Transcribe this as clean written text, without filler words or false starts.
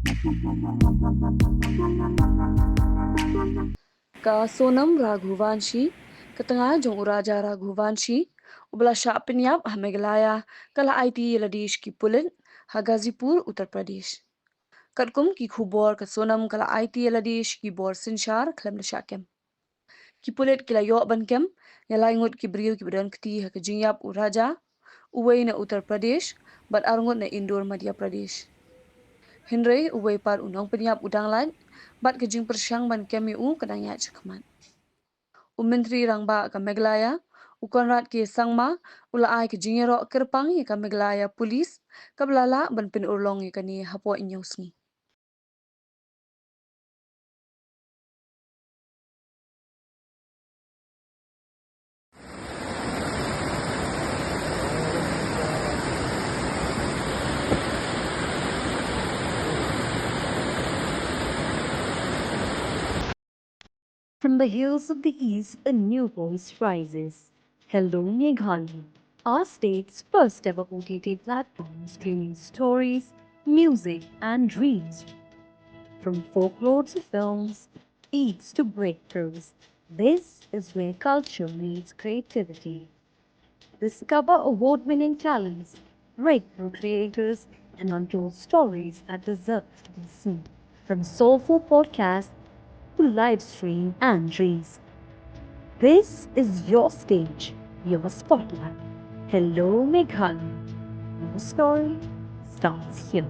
Ka Sonam Raghuvanshi, ka Tnga Jong Uraja Raghuvanshi, Ublasha Pyniap ha Meghalaya, kala Aiti Ladesh ki Pulit, ha Gazipur, Uttar Pradesh. Katkum ki KHUBOR ka Sonam kala Aiti Ladesh ki bor Sinshar, Klem Lashakem. Ki Pulit kila Yok Bankem, Yalangut ki Brio ki Badan Kti ha ka Jinyap Uraja, Uway na Uttar Pradesh, Bat Arngut na Indore Madhya Pradesh. Hindray Uway par Unang Pyniap Udang Lan, Bat ka Jing Persyang Ban Kemi U kadang ya Chakman. Menteri Rangba ka Meghalaya, Ukonrat ke Sangma, Ulaay ke Jingero Kerpang ka Meghalaya Polis, Kablala ban pinurlong ka ni Hapo Inyosni. From the hills of the east, a new voice rises. Hello, Meghalaya, our state's first ever OTT platform streaming stories, music, and dreams. From folklore to films, eats to breakthroughs, this is where culture meets creativity. Discover award winning talents, breakthrough creators, and untold stories that deserve to be seen. From soulful podcasts to live stream and dreams. This is your stage, your spotlight. Hello, Meghalaya. Your story starts here.